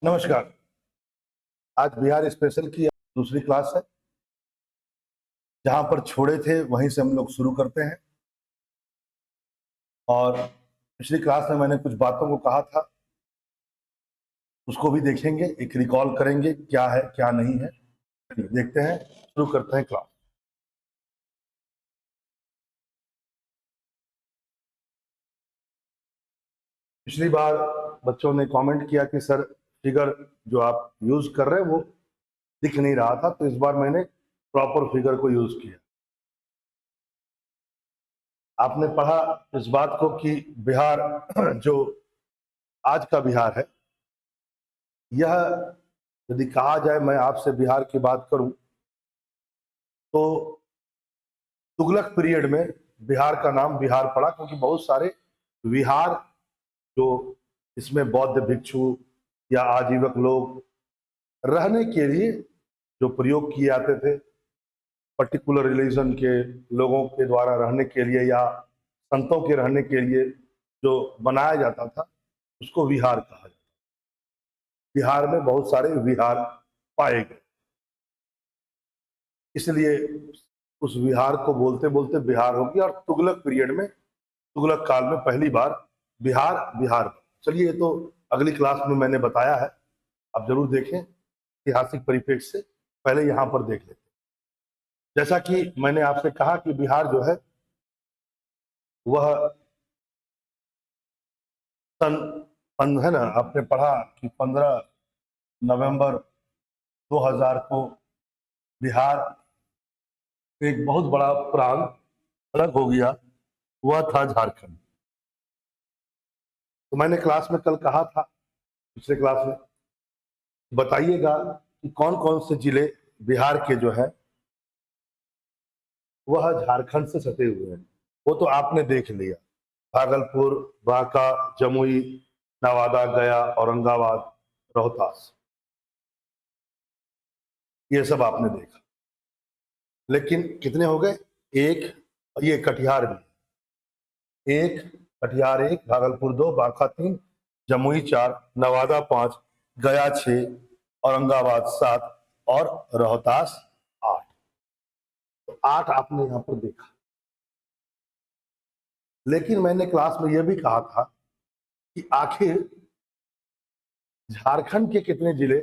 नमस्कार। आज बिहार स्पेशल की दूसरी क्लास है। जहां पर छोड़े थे वहीं से हम लोग शुरू करते हैं। और पिछली क्लास में मैंने कुछ बातों को कहा था, उसको भी देखेंगे, एक रिकॉल करेंगे क्या है क्या नहीं है। देखते हैं, शुरू करते हैं क्लास। पिछली बार बच्चों ने कमेंट किया कि सर फिगर जो आप यूज कर रहे हैं वो दिख नहीं रहा था, तो इस बार मैंने प्रॉपर फिगर को यूज किया। आपने पढ़ा इस बात को कि बिहार जो आज का बिहार है, यह यदि कहा जाए मैं आपसे बिहार की बात करूं तो तुगलक पीरियड में बिहार का नाम बिहार पड़ा, क्योंकि बहुत सारे विहार जो इसमें बौद्ध भिक्षु या आजीवक लोग रहने के लिए जो प्रयोग किए जाते थे, पर्टिकुलर रिलीजन के लोगों के द्वारा रहने के लिए या संतों के रहने के लिए जो बनाया जाता था, उसको विहार कहा जाता। बिहार में बहुत सारे विहार पाए गए, इसलिए उस विहार को बोलते बोलते बिहार हो गया। और तुगलक पीरियड में, तुगलक काल में पहली बार बिहार बिहार बना। चलिए, ये तो अगली क्लास में मैंने बताया है, आप जरूर देखें। ऐतिहासिक परिप्रेक्ष्य से पहले यहां पर देख लेते हैं। जैसा कि मैंने आपसे कहा कि बिहार जो है वह सन है ना, आपने पढ़ा कि 15 नवंबर 2000 को बिहार एक बहुत बड़ा प्रांत अलग हो गया, वह था झारखंड। तो मैंने क्लास में कल कहा था, पिछले क्लास में, बताइएगा कि कौन कौन से जिले बिहार के जो है वह झारखंड से सटे हुए हैं। वो तो आपने देख लिया, भागलपुर, बांका, जमुई, नवादा, गया, औरंगाबाद, रोहतास, ये सब आपने देखा। लेकिन कितने हो गए? एक, ये कटिहार भी एक, कटिहार एक, भागलपुर दो, बांका तीन, जमुई चार, नवादा पांच, गया छह, औरंगाबाद सात और रोहतास आठ। तो आठ आपने यहां पर देखा। लेकिन मैंने क्लास में यह भी कहा था कि आखिर झारखंड के कितने जिले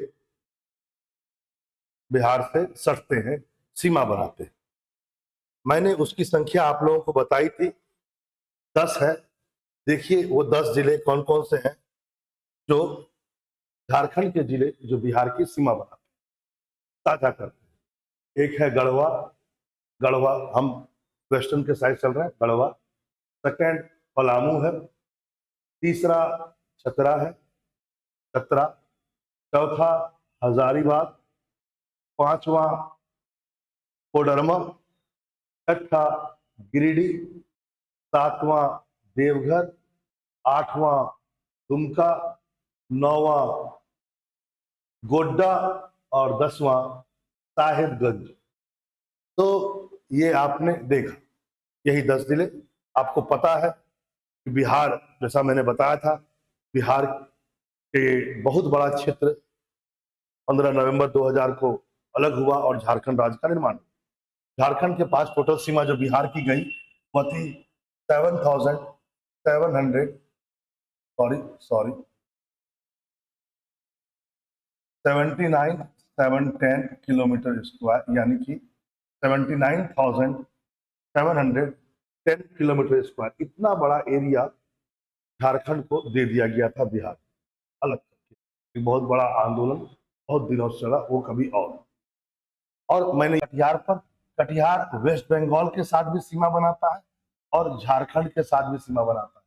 बिहार से सटते हैं, सीमा बनाते हैं। मैंने उसकी संख्या आप लोगों को बताई थी, 10 है। देखिए वो 10 जिले कौन कौन से हैं जो झारखंड के जिले जो बिहार की सीमा बनाते हैं, साझा करते हैं। एक है गढ़वा, गढ़वा हम वेस्टर्न के साइड चल रहे हैं, गढ़वा। सेकंड पलामू है। तीसरा चतरा है, चतरा। चौथा हजारीबाग। पांचवा कोडरमा। छठा गिरिडीह। सातवां देवघर। आठवां दुमका। नौवां गोड्डा। और 10वां साहिबगंज। तो ये आपने देखा, यही 10 जिले। आपको पता है कि बिहार, जैसा मैंने बताया था, बिहार के बहुत बड़ा क्षेत्र 15 नवंबर 2000 को अलग हुआ और झारखंड राज्य का निर्माण हुआ। झारखंड के पास टोटल सीमा जो बिहार की गई वह थी 7,700, सॉरी सॉरी 79,710 किलोमीटर स्क्वायर, यानी कि 79,710 किलोमीटर स्क्वायर। इतना बड़ा एरिया झारखंड को दे दिया गया था बिहार अलग करके। बहुत बड़ा आंदोलन बहुत दिनों से चला, वो कभी और मैंने कटिहार पर, कटिहार वेस्ट बंगाल के साथ भी सीमा बनाता है और झारखंड के साथ भी सीमा बनाता है,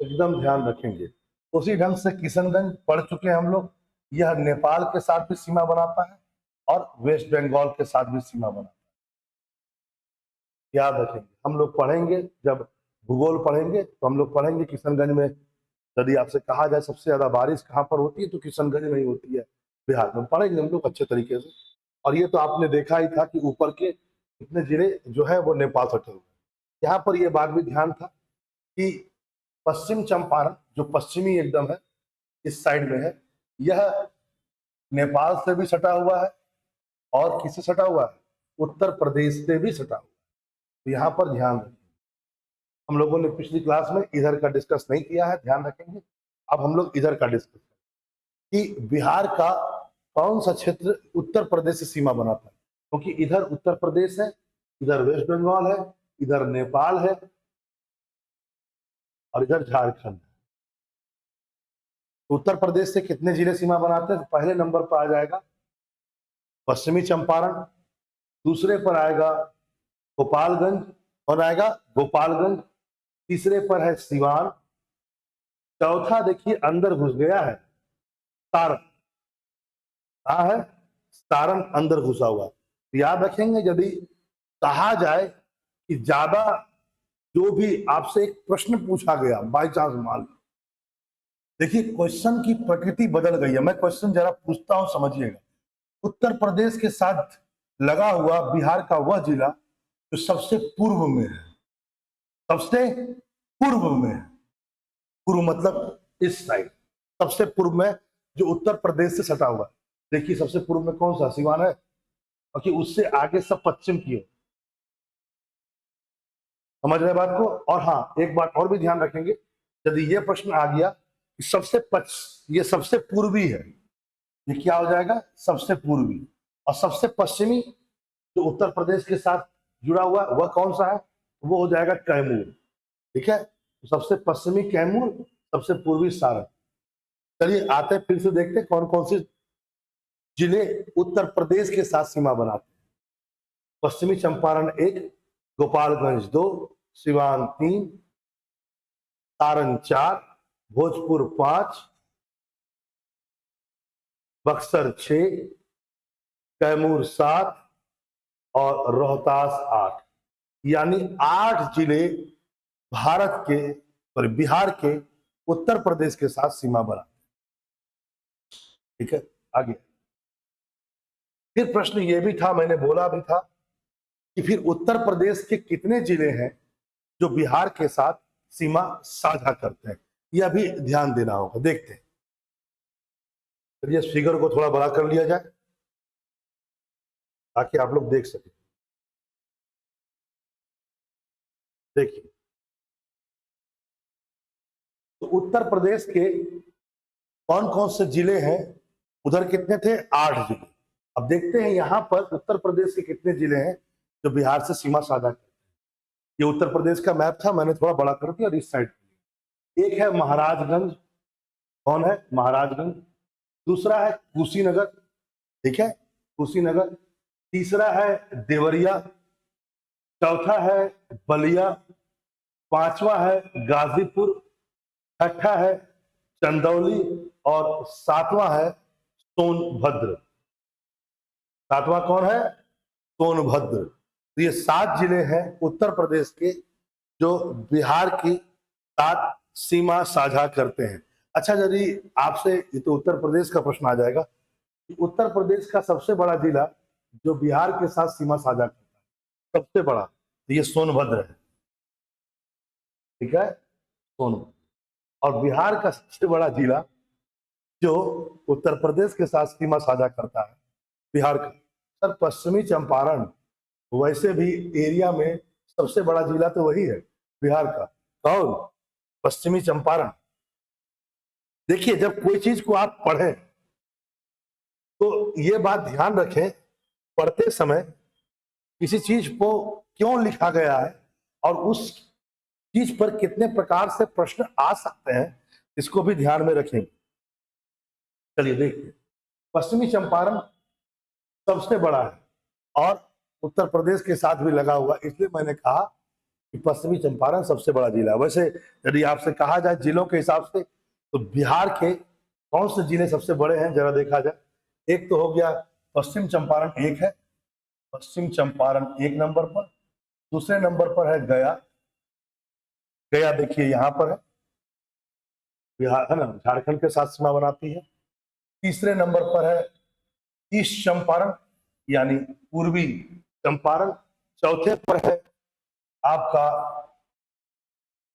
एकदम ध्यान रखेंगे। उसी ढंग से किशनगंज पढ़ चुके हैं हम लोग, यह नेपाल के साथ भी सीमा बनाता है और वेस्ट बंगाल के साथ भी सीमा बनाता है। याद रखेंगे, हम लोग पढ़ेंगे, जब भूगोल पढ़ेंगे तो हम लोग पढ़ेंगे किशनगंज में। यदि आपसे कहा जाए सबसे ज्यादा बारिश कहाँ पर होती है तो किशनगंज में ही होती है, बिहार में। पढ़ेंगे हम लोग अच्छे तरीके से। और ये तो आपने देखा ही था कि ऊपर के इतने जिले जो है वो नेपाल सटे हुए। यहाँ पर यह बात भी ध्यान था कि पश्चिम चंपारण जो पश्चिमी एकदम है, इस साइड में है, यह नेपाल से भी सटा हुआ है और किससे सटा हुआ है, उत्तर प्रदेश से भी सटा हुआ है। तो यहाँ पर ध्यान रखें, हम लोगों ने पिछली क्लास में इधर का डिस्कस नहीं किया है, ध्यान रखेंगे। अब हम लोग इधर का डिस्कस करें कि बिहार का कौन सा क्षेत्र उत्तर प्रदेश से सीमा बनाता है, क्योंकि इधर उत्तर प्रदेश है, इधर वेस्ट बंगाल है, इधर नेपाल है और इधर झारखंड है। उत्तर प्रदेश से कितने जिले सीमा बनाते हैं? तो पहले नंबर पर आ जाएगा पश्चिमी चंपारण, दूसरे पर आएगा गोपालगंज, और आएगा गोपालगंज, तीसरे पर है सिवान, चौथा देखिए अंदर घुस गया है सारण। कहा है? सारण अंदर घुसा हुआ। तो याद रखेंगे, यदि कहा जाए कि ज्यादा जो भी आपसे एक प्रश्न पूछा गया बाई चांस, मान लो, देखिए क्वेश्चन की प्रकृति बदल गई है, मैं क्वेश्चन जरा पूछता हूं समझिएगा। उत्तर प्रदेश के साथ लगा हुआ बिहार का वह जिला जो सबसे पूर्व में है, सबसे पूर्व में है, पूर्व मतलब इस साइड, सबसे पूर्व में, जो उत्तर प्रदेश से सटा हुआ है। देखिए सबसे पूर्व में कौन सा? सिवान है, क्योंकि उससे आगे सब पश्चिम की ओर। समझ रहे बात को? और हाँ, एक बात और भी ध्यान रखेंगे, यदि ये प्रश्न आ गया कि ये सबसे पूर्वी है, ये क्या हो जाएगा? सबसे पूर्वी। और सबसे पश्चिमी जो उत्तर प्रदेश के साथ जुड़ा हुआ वह कौन सा है? वो हो जाएगा कैमूर। ठीक है, तो सबसे पश्चिमी कैमूर, सबसे पूर्वी सारण। चलिए आते फिर से देखते कौन कौन से जिले उत्तर प्रदेश के साथ सीमा बनाते हैं। पश्चिमी चंपारण 1, गोपालगंज 2, सिवान 3, सारण 4, भोजपुर 5, बक्सर 6, कैमूर 7 और रोहतास 8। यानी 8 जिले भारत के और बिहार के उत्तर प्रदेश के साथ सीमा बनाते हैं। ठीक है, आगे फिर प्रश्न ये भी था, मैंने बोला भी था कि फिर उत्तर प्रदेश के कितने जिले हैं जो बिहार के साथ सीमा साझा करते हैं? यह भी ध्यान देना होगा। देखते हैं, चलिए इस फिगर को थोड़ा बड़ा कर लिया जाए ताकि आप लोग देख सकें। देखिए, तो उत्तर प्रदेश के कौन कौन से जिले हैं? उधर कितने थे? 8 जिले। अब देखते हैं यहाँ पर उत्तर प्रदेश के कितने जिले हैं जो बिहार से सीमा साझा करते हैं। ये उत्तर प्रदेश का मैप था, मैंने थोड़ा बड़ा कर दिया और इस साइड। एक है महाराजगंज, कौन है? महाराजगंज। दूसरा है कुशीनगर, ठीक है, कुशीनगर। तीसरा है देवरिया, चौथा है बलिया, पांचवा है गाजीपुर, छठा है चंदौली और सातवां है सोनभद्र। सातवां कौन है? सोनभद्र। तो ये 7 जिले हैं उत्तर प्रदेश के जो बिहार की साथ सीमा साझा करते हैं। अच्छा, यदि आपसे, ये तो उत्तर प्रदेश का प्रश्न आ जाएगा कि उत्तर प्रदेश का सबसे बड़ा जिला जो बिहार के साथ सीमा साझा करता है, सबसे बड़ा, तो ये सोनभद्र है। ठीक है, सोनभद्र। और बिहार का सबसे बड़ा जिला जो उत्तर प्रदेश के साथ सीमा साझा करता है बिहार का, सर पश्चिमी चंपारण। वैसे भी एरिया में सबसे बड़ा जिला तो वही है बिहार का। कौन? पश्चिमी चंपारण। देखिए, जब कोई चीज को आप पढ़ें तो ये बात ध्यान रखें, पढ़ते समय किसी चीज को क्यों लिखा गया है और उस चीज पर कितने प्रकार से प्रश्न आ सकते हैं, इसको भी ध्यान में रखेंगे। चलिए देखिए, पश्चिमी चंपारण सबसे बड़ा है और उत्तर प्रदेश के साथ भी लगा हुआ, इसलिए मैंने कहा कि पश्चिमी चंपारण सबसे बड़ा जिला है। वैसे यदि आपसे कहा जाए जिलों के हिसाब से, तो बिहार के कौन से जिले सबसे बड़े हैं जरा देखा जाए। एक तो हो गया पश्चिम चंपारण, एक है पश्चिम चंपारण 1 नंबर पर। दूसरे नंबर पर है गया। गया देखिए यहाँ पर है, बिहार है ना, झारखंड के साथ सीमा बनाती है। तीसरे नंबर पर है ईस्ट चंपारण यानी पूर्वी चंपारण। चौथे पर है आपका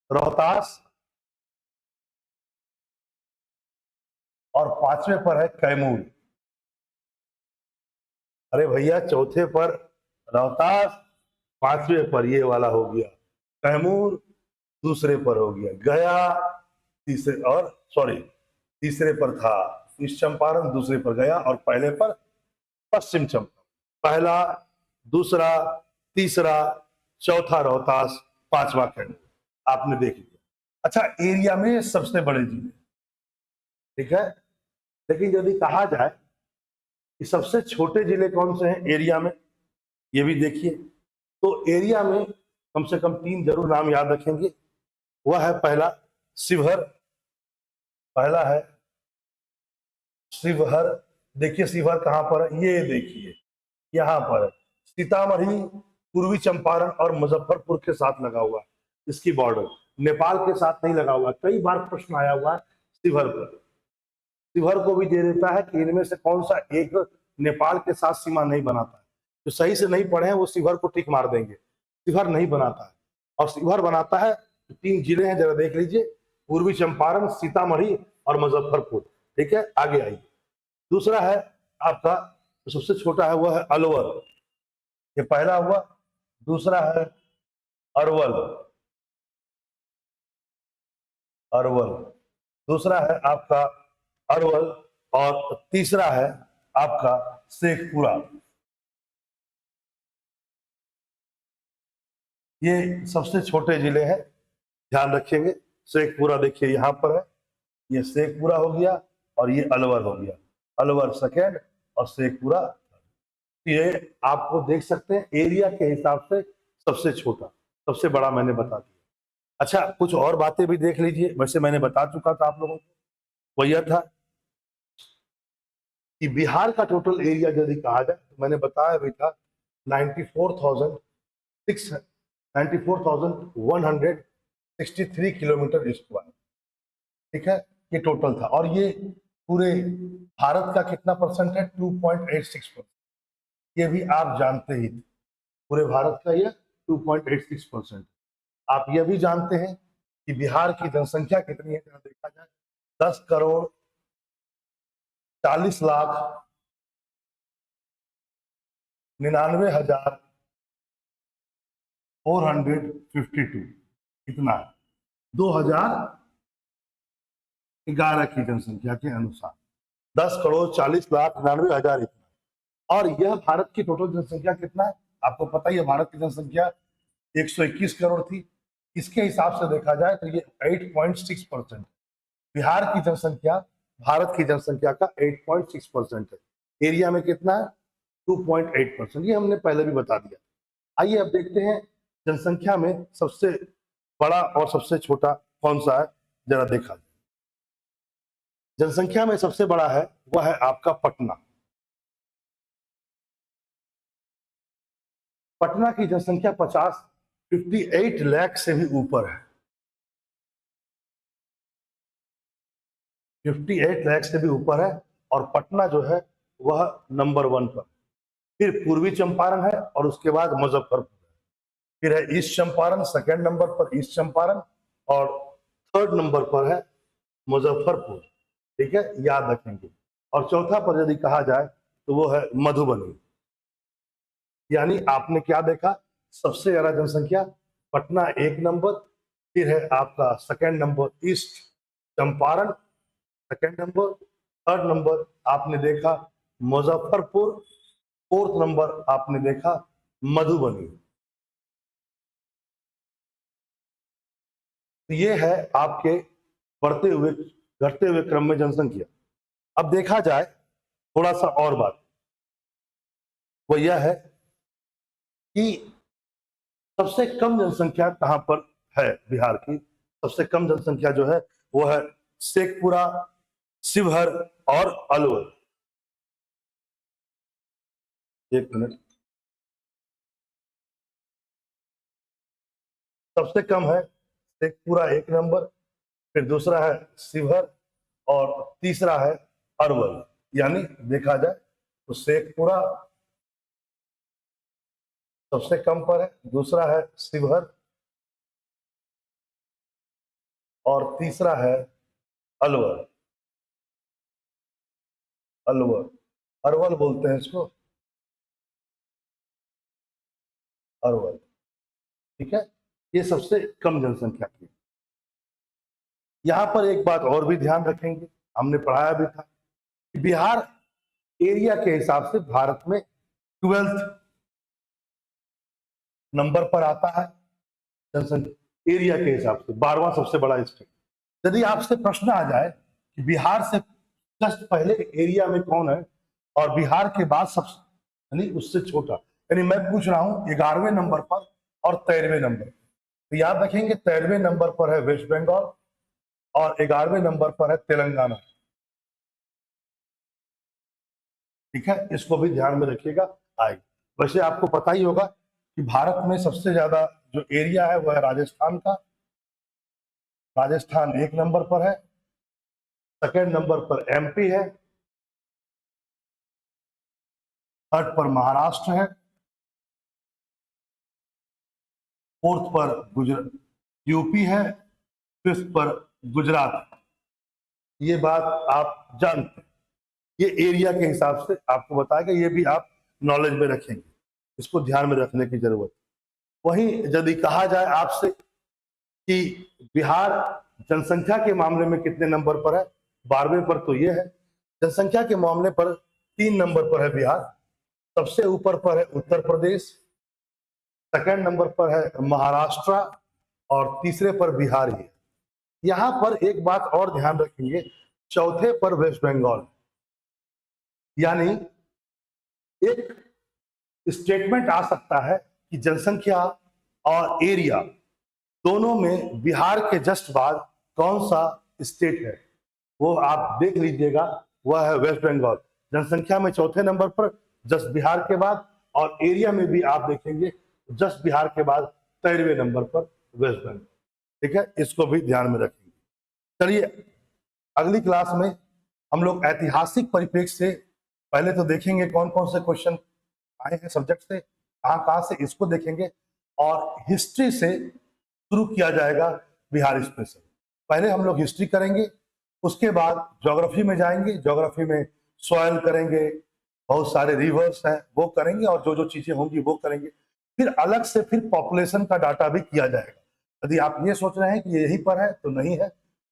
रोहतास और 5वें पर है कैमूर। अरे भैया, चौथे पर रोहतास, 5वें पर ये वाला हो गया कैमूर, दूसरे पर हो गया गया, तीसरे और सॉरी तीसरे पर था ईस्ट चंपारण, दूसरे पर गया और पहले पर पश्चिम चंपारण। पहला, दूसरा, तीसरा, चौथा रोहतास, 5वां कैमूर। आपने देख लिया। अच्छा, एरिया में सबसे बड़े जिले, ठीक है। लेकिन यदि कहा जाए कि सबसे छोटे जिले कौन से हैं एरिया में, ये भी देखिए। तो एरिया में कम से कम 3 जरूर नाम याद रखेंगे। वह है पहला शिवहर, पहला है शिवहर। देखिए शिवहर कहां पर है, ये देखिए यहां पर है। सीतामढ़ी पूर्वी चंपारण और मुजफ्फरपुर के साथ लगा हुआ है, इसकी बॉर्डर नेपाल के साथ नहीं लगा हुआ। कई बार प्रश्न आया हुआ है शिवहर पर। शिवहर को भी दे देता है कि इनमें से कौन सा एक नेपाल के साथ सीमा नहीं बनाता है। जो सही से नहीं पढ़े हैं वो शिवहर को टिक मार देंगे। शिवहर नहीं बनाता है, और शिवहर बनाता है 3 जिले हैं, जरा देख लीजिए, पूर्वी चंपारण, सीतामढ़ी और मुजफ्फरपुर। ठीक है, आगे आइए। दूसरा है आपका, जो सबसे छोटा है वह है अलवर, ये पहला हुआ। दूसरा है अरवल, अरवल, दूसरा है आपका अरवल, और तीसरा है आपका शेखपुरा। ये सबसे छोटे जिले हैं, ध्यान रखेंगे। शेखपुरा देखिए यहां पर है, ये शेखपुरा हो गया और ये अलवर हो गया। अलवर सेकेंड और शेखपुरा, ये आपको देख सकते हैं एरिया के हिसाब से सबसे छोटा, सबसे बड़ा मैंने बता दिया। अच्छा, कुछ और बातें भी देख लीजिए, वैसे मैंने बता चुका था आप लोगों को। वह यह था कि बिहार का टोटल एरिया यदि कहा जाए तो मैंने बताया भी था 94,163 किलोमीटर स्क्वायर। ठीक है, ये टोटल था। और ये पूरे भारत का कितना परसेंट है, 2.86%। ये भी आप जानते ही थे, पूरे भारत का ये 2.86%। आप ये भी जानते हैं कि बिहार की जनसंख्या कितनी है, जरा देखा जाए, 10,99,452, कितना है, 2011 की जनसंख्या के अनुसार 10,40,99,000 इतना। और यह भारत की टोटल जनसंख्या कितना है, आपको पता ही है, भारत की जनसंख्या 121 करोड़ थी। इसके हिसाब से देखा जाए तो ये 8.6%। बिहार की जनसंख्या भारत की जनसंख्या का 8.6% है। एरिया में कितना है, 2.8%। ये हमने पहले भी बता दिया। आइए अब देखते हैं जनसंख्या में सबसे बड़ा और सबसे छोटा कौन सा है, जरा देखा जाए। जनसंख्या में सबसे बड़ा है वह है आपका पटना। पटना की जनसंख्या 58 लाख से भी ऊपर है, 58 लाख से भी ऊपर है। और पटना जो है वह नंबर 1 पर, फिर पूर्वी चंपारण है और उसके बाद मुजफ्फरपुर है, फिर है ईस्ट चंपारण, सेकेंड नंबर पर ईस्ट चंपारण, और थर्ड नंबर पर है मुजफ्फरपुर। ठीक है, याद रखेंगे। और चौथा पर यदि कहा जाए तो वो है मधुबनी। यानी आपने क्या देखा, सबसे ज्यादा जनसंख्या पटना 1 नंबर, फिर है आपका second number east Champaran, second number, third number आपने देखा मुजफ्फरपुर, फोर्थ नंबर आपने देखा मधुबनी। तो ये है आपके बढ़ते हुए घटते हुए क्रम में जनसंख्या। अब देखा जाए थोड़ा सा और बात, वो यह है कि सबसे कम जनसंख्या कहां पर है बिहार की। सबसे कम जनसंख्या जो है वो है शेखपुरा, शिवहर और अलवर। एक मिनट, सबसे कम है शेखपुरा 1 नंबर, फिर दूसरा है शिवहर, और तीसरा है अरवल। यानी देखा जाए तो शेखपुरा सबसे कम पर है, दूसरा है शिवहर, और तीसरा है अलवर। अलवर, अरवल बोलते हैं इसको, अरवल। ठीक है, ये सबसे कम जनसंख्या की। यहां पर एक बात और भी ध्यान रखेंगे, हमने पढ़ाया भी था कि बिहार एरिया के हिसाब से भारत में 12th नंबर पर आता है जनसंख्या एरिया के हिसाब से, 12वां सबसे बड़ा स्टेट। यदि आपसे प्रश्न आ जाए कि बिहार से जस्ट पहले एरिया में कौन है और बिहार के बाद सबसे यानी उससे छोटा, यानी मैं पूछ रहा हूं 11वें नंबर पर और 13वें नंबर, तो याद रखेंगे 13वें नंबर पर है वेस्ट बंगाल और 11वें नंबर पर है तेलंगाना। ठीक है, इसको भी ध्यान में रखिएगा। आएगी, वैसे आपको पता ही होगा कि भारत में सबसे ज्यादा जो एरिया है वह है राजस्थान का, राजस्थान 1 नंबर पर है, सेकेंड नंबर पर एमपी है, थर्ड पर महाराष्ट्र है, फोर्थ पर गुजरात यूपी है, फिफ्थ पर गुजरात है। ये बात आप जानते हैं, ये एरिया के हिसाब से आपको बताएगा, ये भी आप नॉलेज में रखेंगे, इसको ध्यान में रखने की जरूरत। वहीं यदि कहा जाए आपसे कि बिहार जनसंख्या के मामले में कितने नंबर पर है, 12वें पर, तो ये है जनसंख्या के मामले पर 3 नंबर पर है बिहार। सबसे ऊपर पर है उत्तर प्रदेश, सेकंड नंबर पर है महाराष्ट्र और तीसरे पर बिहार ही है। यहां पर एक बात और ध्यान रखेंगे, चौथे पर वेस्ट बंगाल, यानी एक स्टेटमेंट आ सकता है कि जनसंख्या और एरिया दोनों में बिहार के जस्ट बाद कौन सा स्टेट है, वो आप देख लीजिएगा, वह है वेस्ट बंगाल। जनसंख्या में चौथे नंबर पर जस्ट बिहार के बाद, और एरिया में भी आप देखेंगे जस्ट बिहार के बाद 13वें नंबर पर वेस्ट बंगाल। ठीक है, इसको भी ध्यान में रखेंगे। चलिए अगली क्लास में हम लोग ऐतिहासिक परिप्रेक्ष्य से पहले तो देखेंगे कौन कौन से क्वेश्चन आए हैं सब्जेक्ट से, कहाँ कहाँ से, इसको देखेंगे, और हिस्ट्री से शुरू किया जाएगा बिहार स्पेशल। पहले हम लोग हिस्ट्री करेंगे, उसके बाद ज्योग्राफी में जाएंगे, ज्योग्राफी में सॉइल करेंगे, बहुत सारे रिवर्स हैं वो करेंगे, और जो जो चीजें होंगी वो करेंगे। फिर अलग से फिर पॉपुलेशन का डाटा भी किया जाएगा। यदि आप ये सोच रहे हैं कि यहीं पर है, तो नहीं है।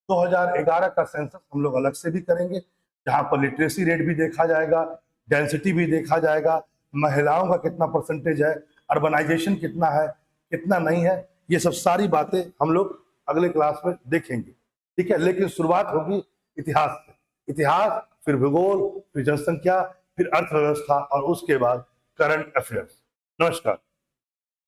2011 का सेंसस हम लोग अलग से भी करेंगे, जहां पर लिटरेसी रेट भी देखा जाएगा, डेंसिटी भी देखा जाएगा, महिलाओं का कितना परसेंटेज है, अर्बनाइजेशन कितना है, कितना नहीं है, ये सब सारी बातें हम लोग अगले क्लास में देखेंगे। ठीक है, लेकिन शुरुआत होगी इतिहास से, इतिहास, फिर भूगोल, फिर जनसंख्या, फिर अर्थव्यवस्था, और उसके बाद करंट अफेयर्स। नमस्कार।